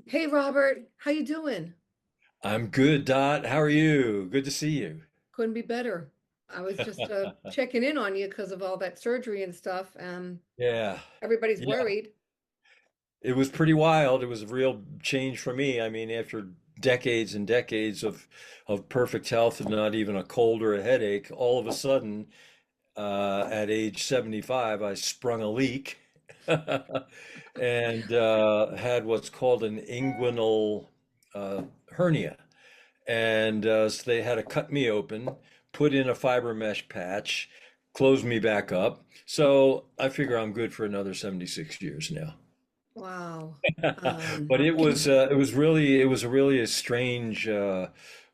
Hey Robert, how you doing? I'm good, Dot. How are you? Good to see you. Couldn't be better. I was just checking in on you because of all that surgery and stuff. Yeah. Everybody's Yeah. worried. It was pretty wild. It was a real change for me. I mean, after decades and decades of perfect health and not even a cold or a headache, all of a sudden, at age 75, I sprung a leak and had what's called an inguinal hernia. And so they had to cut me open, put in a fiber mesh patch, close me back up. So I figure I'm good for another 76 years now. Wow. But Can it was really a strange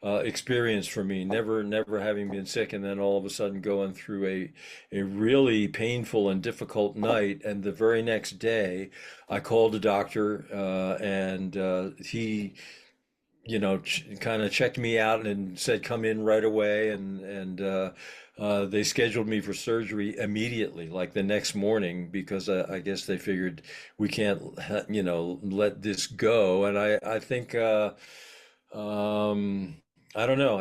experience for me. Never having been sick, and then all of a sudden going through a really painful and difficult night. And the very next day, I called a doctor, and he kind of checked me out and said come in right away, and they scheduled me for surgery immediately, like the next morning, because I guess they figured we can't, let this go. And I think um, I don't know.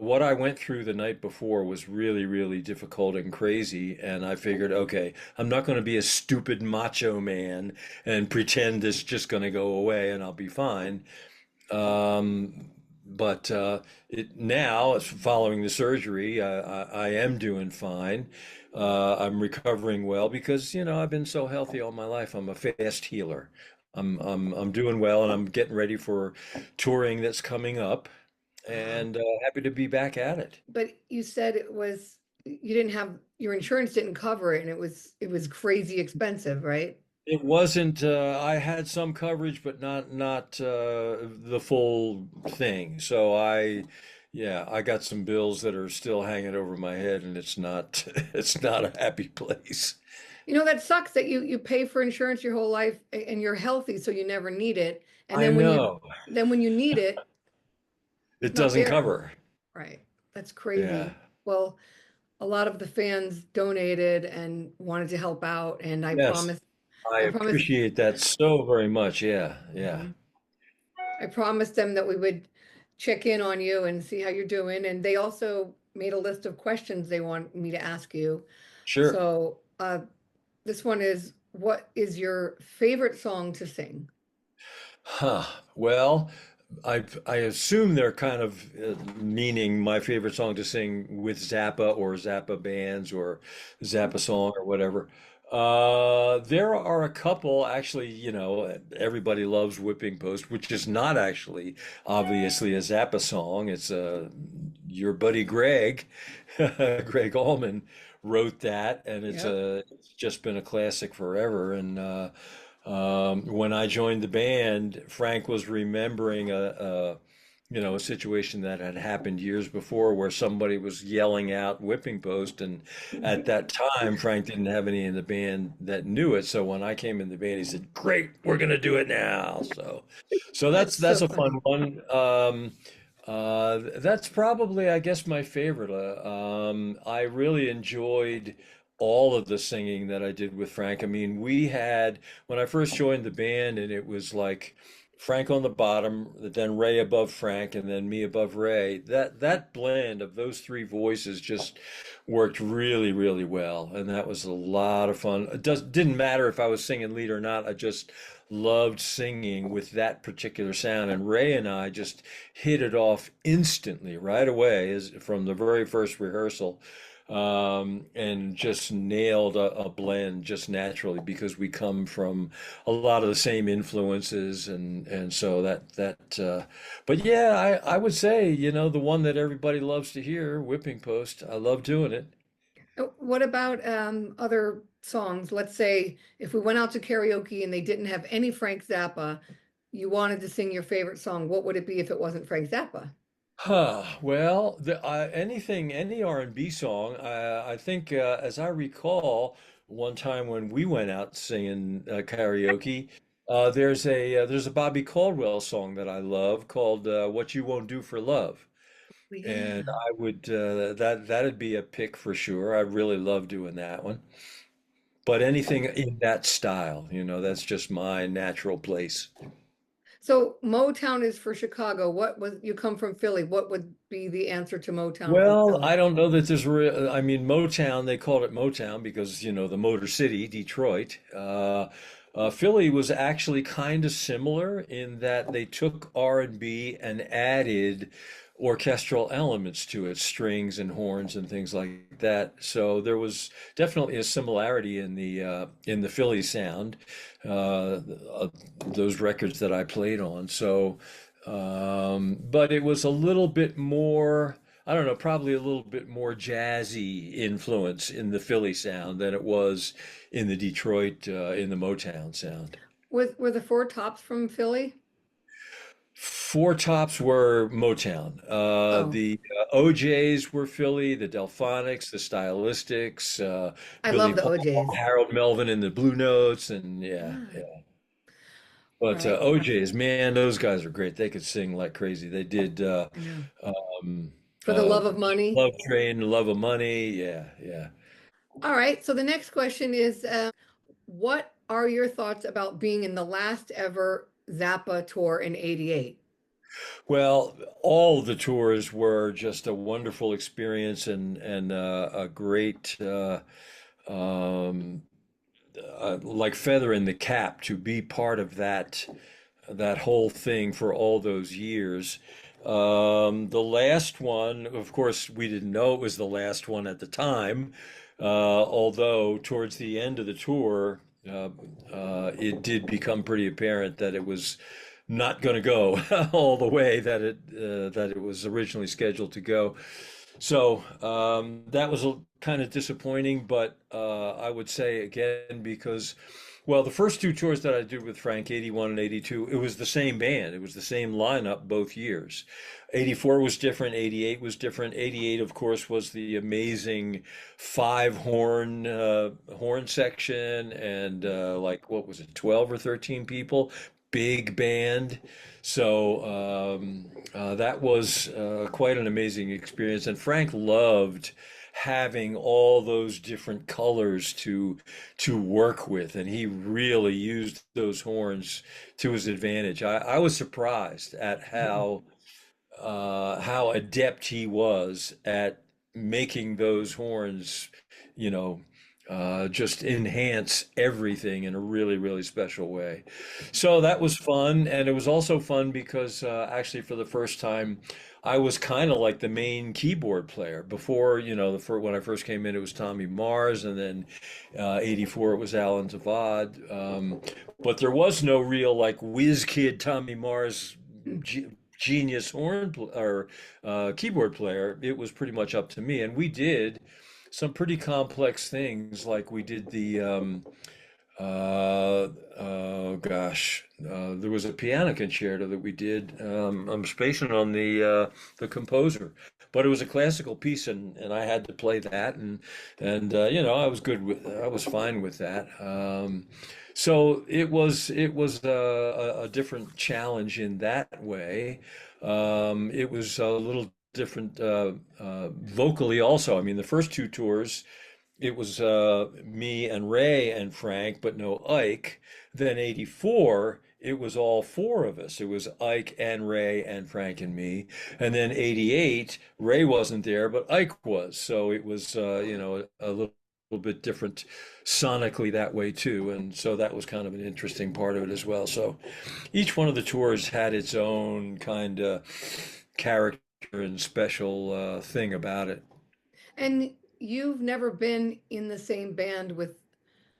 What I went through the night before was really difficult and crazy, and I figured, okay, I'm not going to be a stupid macho man and pretend this just going to go away and I'll be fine. Um, but it now, following the surgery, I am doing fine. I'm recovering well because, I've been so healthy all my life. I'm a fast healer. I'm doing well, and I'm getting ready for touring that's coming up, wow. and happy to be back at it. But you said it was you didn't have your insurance didn't cover it and it was crazy expensive, right? It wasn't, I had some coverage, but not the full thing. Yeah, I got some bills that are still hanging over my head, and it's not, it's not a happy place. You know, that sucks that you pay for insurance your whole life and you're healthy so you never need it. And I know. then when you need it, it's It not doesn't there. cover. Right. That's Yeah. crazy. Well, a lot of the fans donated and wanted to help out, and Yes. I I promised, appreciate that so very much. Yeah. Yeah. mhm. I promised them that we would check in on you and see how you're doing. And they also made a list of questions they want me to ask you. Sure. So, this one is, what is your favorite song to sing? Huh. Well, I assume they're kind of meaning my favorite song to sing with Zappa or Zappa bands or Zappa song or whatever. There are a couple actually, everybody loves Whipping Post, which is not actually obviously a Zappa song. It's your buddy Greg, Greg Allman wrote that, and Yep. it's just been a classic forever. And when I joined the band, Frank was remembering a situation that had happened years before where somebody was yelling out whipping post, and at that time Frank didn't have any in the band that knew it. So when I came in the band, he said, "Great, we're gonna do it now." So That's that's so a fun funny. one. That's probably, I guess, my favorite. I really enjoyed all of the singing that I did with Frank. I mean, we had when I first joined the band, and it was like Frank on the bottom, then Ray above Frank, and then me above Ray. That blend of those three voices just worked really well, and that was a lot of fun. Didn't matter if I was singing lead or not. I just loved singing with that particular sound, and Ray and I just hit it off instantly right away as from the very first rehearsal, and just nailed a blend just naturally because we come from a lot of the same influences, and so but yeah, I would say, the one that everybody loves to hear, Whipping Post. I love doing it. What about other songs? Let's say if we went out to karaoke and they didn't have any Frank Zappa, you wanted to sing your favorite song, what would it be if it wasn't Frank Zappa? Well, any R&B song, I think, as I recall, one time when we went out singing karaoke, there's a Bobby Caldwell song that I love called "What You Won't Do for Love," and Yeah. I would that'd be a pick for sure. I really love doing that one. But anything in that style, that's just my natural place. So Motown is for Chicago. What was, you come from Philly, what would be the answer to Motown from Well, Philly? I don't know that there's real, I mean, Motown, they called it Motown because, the Motor City, Detroit. Philly was actually kind of similar in that they took R&B and added orchestral elements to it, strings and horns and things like that. So there was definitely a similarity in the Philly sound, those records that I played on. So, but it was a little bit more. I don't know, probably a little bit more jazzy influence in the Philly sound than it was in the Detroit, in the Motown sound. Were the Four Tops from Philly? Four Tops were Motown. Oh, The OJs were Philly, the Delphonics, the Stylistics, I Billy love the Paul, OJs. Harold Melvin and the Blue Notes, and yeah, Ah, yeah. all But right. OJs, man, those guys are great. They could sing like crazy. They did I know. um, For the uh, love of money. Love Train, Love of Money. Yeah, yeah. All right. So the next question is, what are your thoughts about being in the last ever Zappa tour in '88? Well, all the tours were just a wonderful experience and a great um, like feather in the cap to be part of that whole thing for all those years. The last one, of course, we didn't know it was the last one at the time, although towards the end of the tour, it did become pretty apparent that it was not going to go all the way that it was originally scheduled to go. So that was kind of disappointing, but I would say again because, well, the first two tours that I did with Frank, 81 and 82, it was the same band. It was the same lineup both years. 84 was different, 88 was different. 88, of course, was the amazing horn section and like what was it, 12 or 13 people, big band. So that was quite an amazing experience. And Frank loved having all those different colors to work with, and he really used those horns to his advantage. I was surprised at how adept he was at making those horns, you know, just enhance everything in a really, really special way. So that was fun. And it was also fun because actually, for the first time, I was kind of like the main keyboard player. Before, when I first came in, it was Tommy Mars, and then 84, it was Alan Zavad. But there was no real like whiz kid Tommy Mars genius or keyboard player. It was pretty much up to me, and we did some pretty complex things. Like we did oh gosh, there was a piano concerto that we did. I'm spacing on the composer, but it was a classical piece, and I had to play that, and I was fine with that. So it was a different challenge in that way. It was a little different vocally also. I mean, the first two tours, it was me and Ray and Frank, but no Ike. Then 84, it was all four of us. It was Ike and Ray and Frank and me. And then 88, Ray wasn't there, but Ike was. So it was, a little bit different sonically that way too. And so that was kind of an interesting part of it as well. So each one of the tours had its own kind of character and special thing about it. And you've never been in the same band with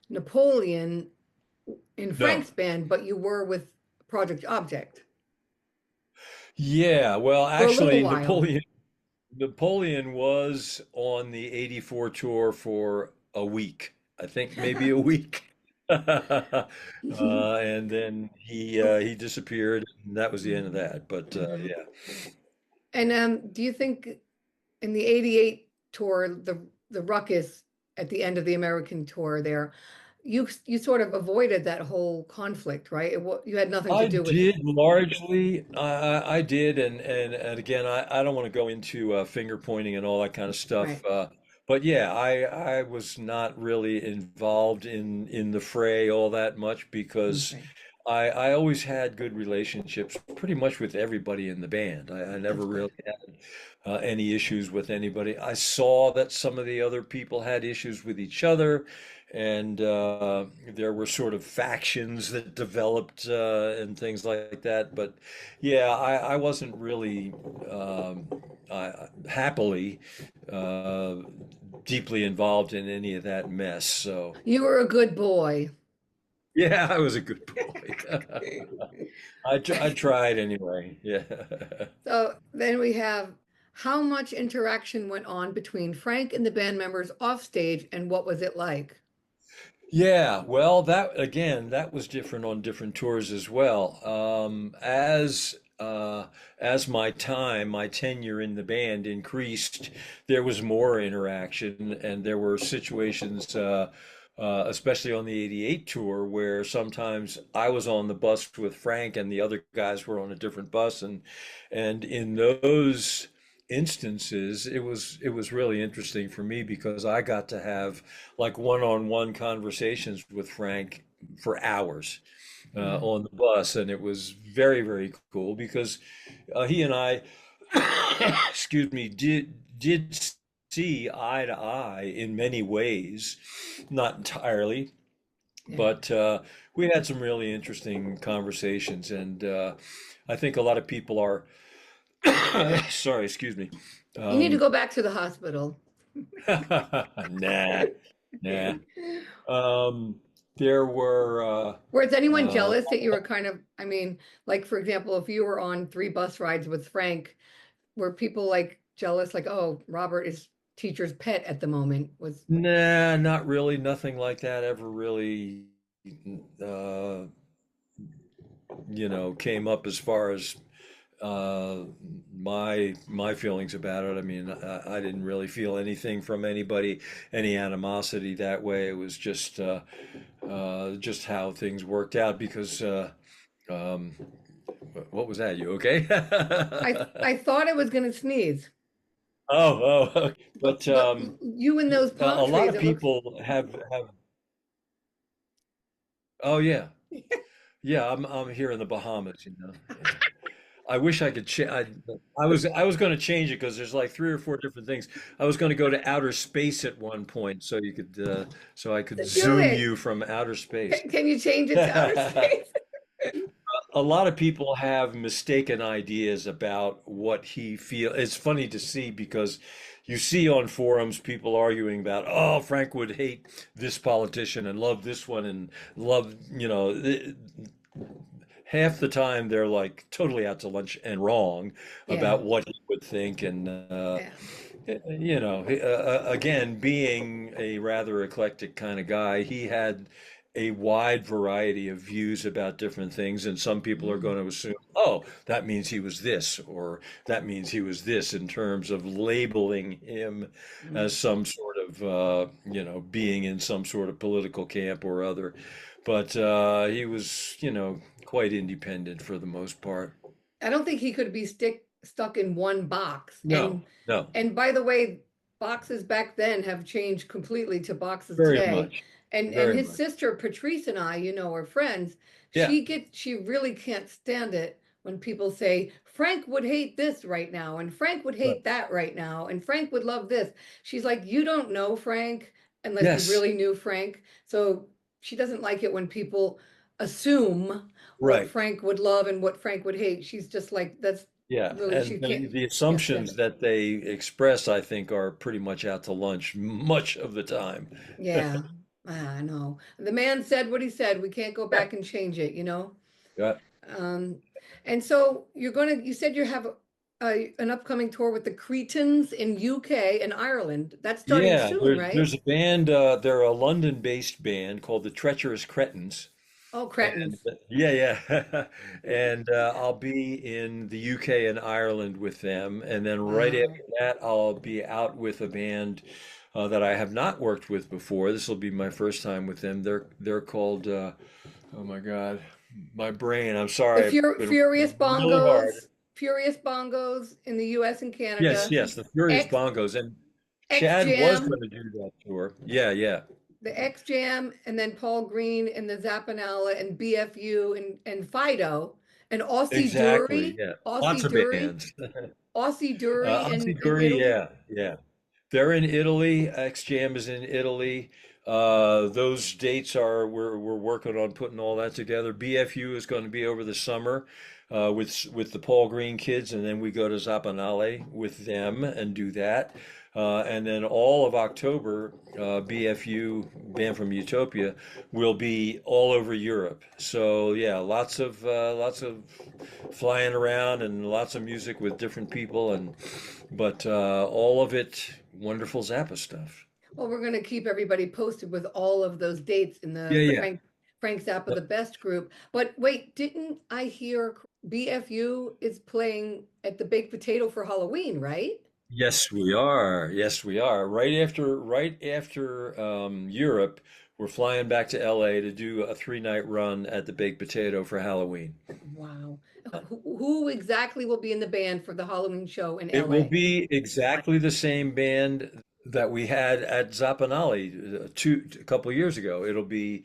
Napoleon in No. Frank's band, but you were with Project Object Yeah, well, for a little actually, while. Napoleon was on the 84 tour for a week. I think maybe a week. And then he disappeared, and that was the end of that. But Mhm. yeah. And do you think in the '88 tour, the ruckus at the end of the American tour there, you sort of avoided that whole conflict, right? You had nothing to I do with it. did largely. I did, and again, I don't want to go into finger pointing and all that kind of stuff. Right. But yeah, I was not really involved in the fray all that much because Okay. I always had good relationships pretty much with everybody in the band. I never That's really good. had any issues with anybody. I saw that some of the other people had issues with each other, and there were sort of factions that developed and things like that. But yeah, I wasn't really happily uh, deeply involved in any of that mess. So You were a good boy. yeah, I was a good boy. I tried anyway. Yeah. So then we have how much interaction went on between Frank and the band members off stage, and what was it like? Yeah, well, that again, that was different on different tours as well. As my time, my tenure in the band increased, there was more interaction, and there were situations, especially on the '88 tour, where sometimes I was on the bus with Frank, and the other guys were on a different bus, and in those instances, it was really interesting for me because I got to have like one-on-one conversations with Frank for hours Mm. on the bus, and it was very, very cool because he and I, excuse me, did see eye to eye in many ways, not entirely, Yeah. but we had some really interesting conversations, and I think a lot of people are, sorry, excuse me. You need to Um, go back to the hospital. nah, nah. Um, there were Was anyone uh, jealous that you were kind of, I mean, like for example, if you were on 3 bus rides with Frank, were people like jealous, like, oh, Robert is teacher's pet at the moment? Was nah, not really. Nothing like that ever really, uh, came up as far as uh, my feelings about it. I mean, I didn't really feel anything from anybody, any animosity that way. It was just how things worked out because um, what was that? You okay? I thought I was gonna sneeze, Oh, but but you in those a palm lot trees, of it looks. people have. Oh yeah, yeah. I'm here in the Bahamas. Yeah. I wish I could change. I was going to change it because there's like three or four different things. I was going to go to outer space at one point, so I could Do zoom it. you from outer space. Can you change it to outer space? A lot of people have mistaken ideas about what he feel. It's funny to see because you see on forums people arguing about, oh, Frank would hate this politician and love this one and love, half the time they're like totally out to lunch and wrong Yeah, about what he would think. And, yeah. again, being a rather eclectic kind of guy, he had a wide variety of views about different things. And some people are Mm, going to assume, oh, that means he was this, or that means he was this, in terms of labeling him mm. as some sort of, being in some sort of political camp or other. But he was, quite independent for the most part. I don't think he could be stuck in one box. No, no, And by the way, boxes back then have changed completely to boxes very today. much, And very his much. sister Patrice and I, are friends. Yeah, She really can't stand it when people say Frank would hate this right now and Frank would right. hate that right now and Frank would love this. She's like, you don't know Frank unless you Yes, really knew Frank. So she doesn't like it when people assume what right. Frank would love and what Frank would hate. She's just like, that's Yeah, really, and she the can't stand assumptions it. that they express, I think, are pretty much out to lunch much of the time. Yeah, I know. The man said what he said. We can't go Yeah. back and change it. Yeah, Um, and so you said you have an upcoming tour with the Cretans in UK and Ireland. That's starting yeah. soon, There's right? a band. They're a London-based band called the Treacherous Cretins. Oh, And Cretans. yeah, yeah. And I'll be in the UK and Ireland with them. And then right Wow. after that, I'll be out with a band that I have not worked with before. This will be my first time with them. They're called oh my God, my brain. I'm The sorry. I've been Furious working really hard. Bongos, Furious Bongos in the US and Yes, Canada. yes, the Furious X Bongos. And X Chad was Jam. going to do that tour. Yeah, yeah. the X Jam, and then Paul Green and the Zappanala and BFU and Fido and Exactly. Yeah. Lots of bands. Aussie Dury in Antiguri, Italy. yeah, yeah. They're in Italy. X Jam is in Italy. Those dates are we're working on putting all that together. BFU is going to be over the summer with the Paul Green kids, and then we go to Zapanale with them and do that. And then all of October, BFU, Band from Utopia, will be all over Europe. So yeah, lots of flying around and lots of music with different people, and but all of it wonderful Zappa stuff. Well, we're going to keep everybody posted with all of those dates in Yeah, the yeah. Frank Zappa the Yep. Best group. But wait, didn't I hear BFU is playing at the Baked Potato for Halloween, right? Yes, we are. Yes, we are. Right after Europe, we're flying back to LA to do a 3 night run at the Baked Potato for Halloween. Wow. Who exactly will be in the band for the Halloween show in It will LA? be exactly the same band that we had at Zappanale a couple years ago. It'll be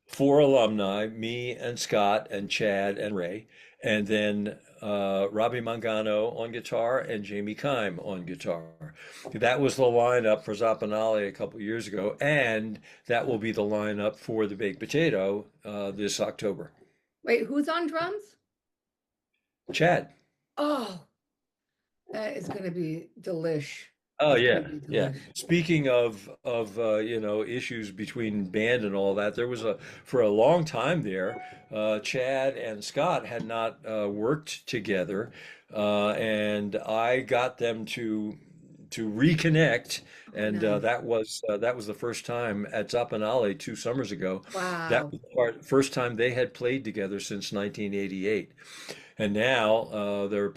four alumni, me and Scott and Chad and Ray, and then Robbie Mangano on guitar and Jamie Kime on guitar. That was the lineup for Zappanale a couple years ago, and that will be the lineup for the Baked Potato this October. Wait, who's on drums? Chad. Oh, that is going to be delish. Oh That's going yeah, to be yeah. delish. Speaking of issues between band and all that, there was a for a long time there, Chad and Scott had not worked together, and I got them to reconnect, Oh, and nice. that was the first time at Zappanale 2 summers ago. That Wow. was the first time they had played together since 1988. And now they're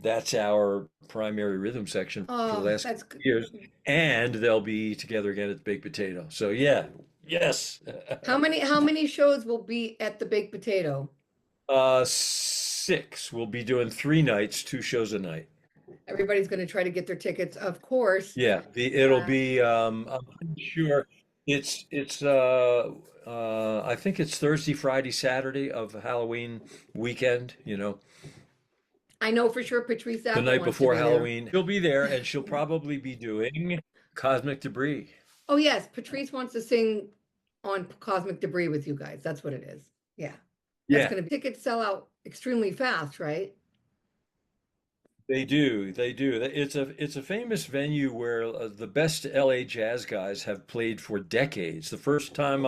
that's our primary rhythm section for the Oh, last that's couple of years, and they'll be together again at the Baked Potato. So yeah, yes, how many shows will be at the Baked Potato? six. We'll be doing 3 nights, 2 shows a night. Everybody's going to try to get their tickets, of course. Yeah, it'll Uh, be. I'm pretty sure it's. I think it's Thursday, Friday, Saturday of Halloween weekend. I know for sure Patrice The Zappa night wants to before be there. Halloween. She'll be there and she'll probably be doing Cosmic Debris. Oh yes, Patrice wants to sing on Cosmic Debris with you guys. That's what it is. Yeah. That's Yeah, going to be tickets sell out extremely fast, right? they do. They do. It's a famous venue where the best LA jazz guys have played for decades. The first time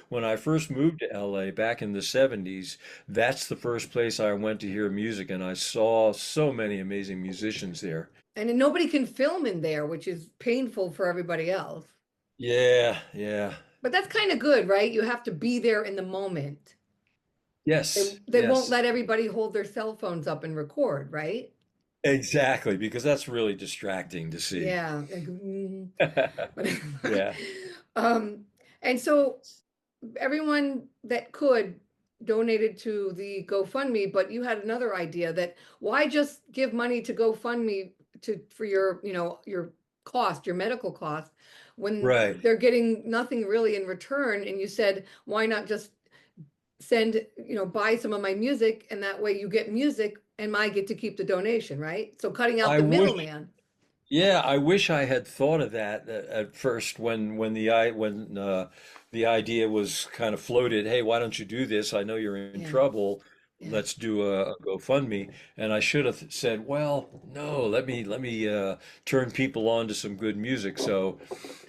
when I first moved to LA back in the 70s, that's the first place I went to hear music, and I saw so many amazing musicians there. And then nobody can film in there, which is painful for everybody else. Yeah, yeah. But that's kind of good, right? You have to be there in the moment. They Yes, they won't yes. let everybody hold their cell phones up and record, right? Exactly, because that's really distracting to see. Yeah. But Yeah. um, and so everyone that could donated to the GoFundMe, but you had another idea that why just give money to GoFundMe for your, your cost, your medical cost, when Right. they're getting nothing really in return. And you said, why not just send, buy some of my music, and that way you get music and I get to keep the donation, right? So cutting out I the wish, middleman. yeah, I wish I had thought of that at first when the idea was kind of floated. Hey, why don't you do this? I know you're in Yeah, trouble. yeah. Let's do a GoFundMe. And I should have said, well, no, let me turn people on to some good music. So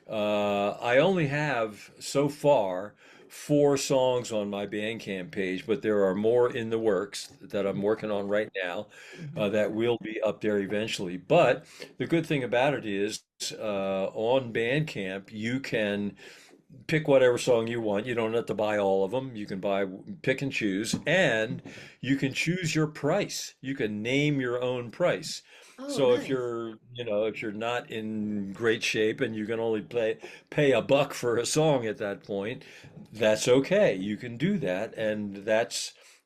I only have so far 4 songs on my Bandcamp page, but there are more in the works that I'm working on right now Mhm. that will be up there eventually. But the good thing about it is on Bandcamp, you can pick whatever song you want. You don't have to buy all of them. You can pick and choose, and you can choose your price. You can name your own price. Oh, So if nice. you're not in great shape and you can only pay $1 for a song at that point, that's okay. You can do that, and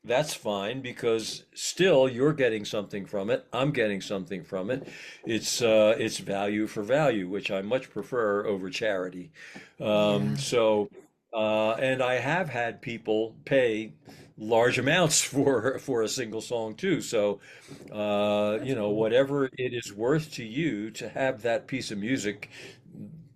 that's fine because still you're getting something from it. I'm getting something from it. It's value for value, which I much prefer over charity. Yeah, And I have had people pay large amounts for a single song too. So, that's cool. whatever it is worth to you to have that piece of music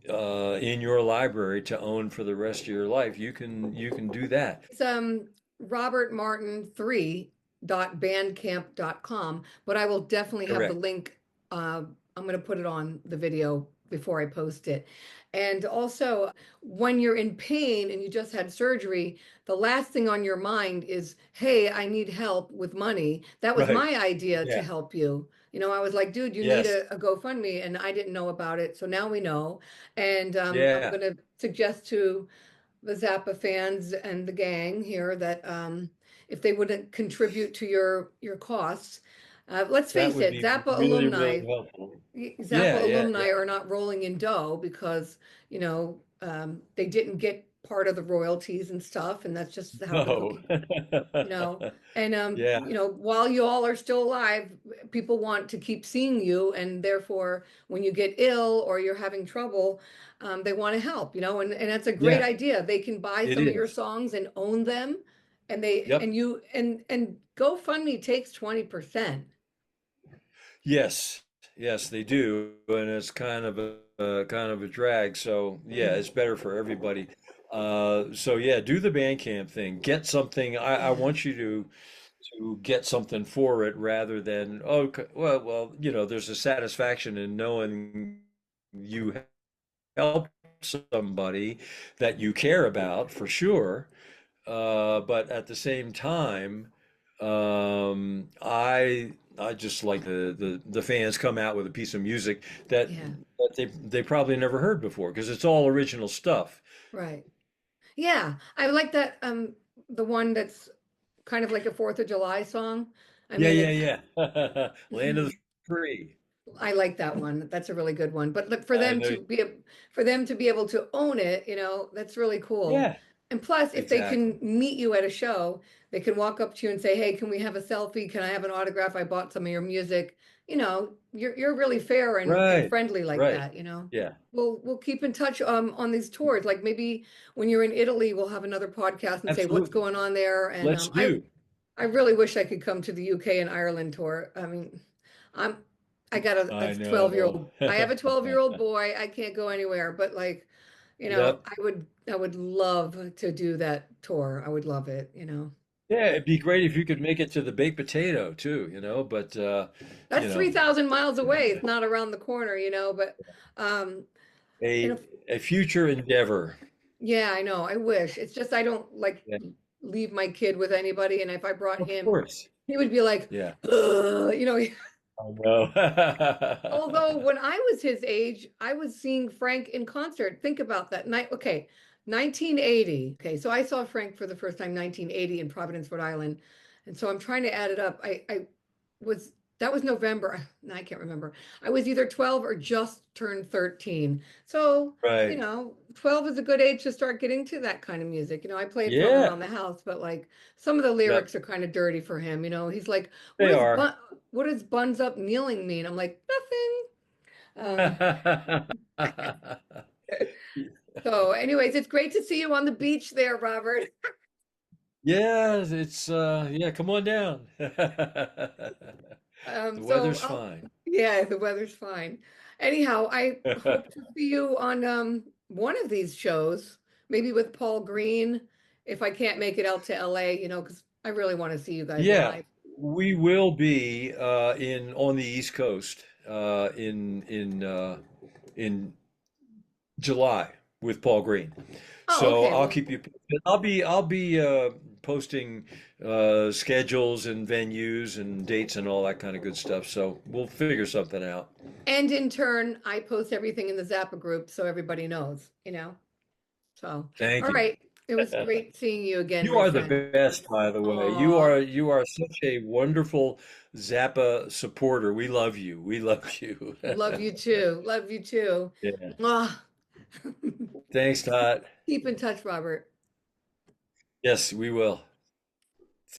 in your library to own for the rest of your life, you can do that. It's robertmartin3.bandcamp.com, but I will definitely have the Correct. link. I'm going to put it on the video before I post it. And also, when you're in pain and you just had surgery, the last thing on your mind is, hey, I need help with money. That was Right. my idea to Yeah. help you. I was like, dude, you need Yes. a GoFundMe, and I didn't know about it. So now we know. And I'm Yeah. going to suggest to the Zappa fans and the gang here that if they wouldn't contribute to your costs, let's That face would it, be really, really helpful. Zappa Yeah, yeah, alumni are not rolling in dough because they didn't get part of the royalties and stuff, and that's just how the no. cookie. you know and Yeah, while you all are still alive, people want to keep seeing you, and therefore when you get ill or you're having trouble, they want to help, and that's a great yeah, idea. They can buy it some of your is. songs and own them, and they Yep. and you and GoFundMe takes 20%. Yes. Yes, they do, and it's kind of a drag. So yeah, Mm, it's better for everybody. So yeah, do the Bandcamp thing. Get something. I yeah, want you to get something for it rather than well, there's a satisfaction in knowing you help somebody that you care about for sure. But at the same time, I just like the fans come out with a piece of music that yeah, that they probably never heard before because it's all original stuff. right. Yeah, I like that. The one that's kind of like a Fourth of July song. I Yeah, mean, yeah, it's yeah. Land of the free. I like that one. That's a really good one. But look, I know. for them to be able to own it, that's really cool. Yeah, And plus, if they exactly. can meet you at a show, they can walk up to you and say, "Hey, can we have a selfie? Can I have an autograph? I bought some of your music." You're really fair and Right, friendly like right. that. Yeah, We'll keep in touch on these tours. Like maybe when you're in Italy, we'll have another podcast and say what's absolutely. going on there. And Let's do. I really wish I could come to the UK and Ireland tour. I mean, I'm I got a I 12-year-old. know. I have a 12-year-old boy. I can't go anywhere, but like, Yep. I would love to do that tour. I would love it. Yeah, it'd be great if you could make it to the baked potato too, but you That's know, 3,000 miles away. It's not around the corner, but um, you a know, a future endeavor. yeah, I know. I wish. It's just I don't like Yeah, leave my kid with anybody, and if I brought of him, course. he would be like, Yeah, ugh. I know. Although when I was his age, I was seeing Frank in concert. Think about that night. Okay, 1980. Okay, so I saw Frank for the first time 1980 in Providence, Rhode Island. And so I'm trying to add it up. I was that was November. No, I can't remember. I was either 12 or just turned 13. So, Right. 12 is a good age to start getting to that kind of music. I play it for him Yeah, around the house, but like some of the yep, lyrics are kind of dirty for him. He's like, what they is are. what does buns up kneeling mean? I'm like, nothing. So anyways, it's great to see you on the beach there, Robert. Yeah, yeah, come on down. The So weather's fine. yeah, the weather's fine. Anyhow, I hope to see you on one of these shows, maybe with Paul Green, if I can't make it out to LA, because I really want to see you guys Yeah, live. we will be in on the East Coast in July with Paul Green. Oh, So okay. I'll Well, keep you posted. I'll be posting schedules and venues and dates and all that kind of good stuff. So we'll figure something out. and in turn, I post everything in the Zappa group so everybody knows. So, Thank all you. right. It was great seeing you again, You my are the friend. best, by the way. You Aw, are you are such a wonderful Zappa supporter. We love you. We love you. love you too. Love you too. Yeah. Mwah. Thanks, Todd. Keep in touch, Robert. Yes, we will.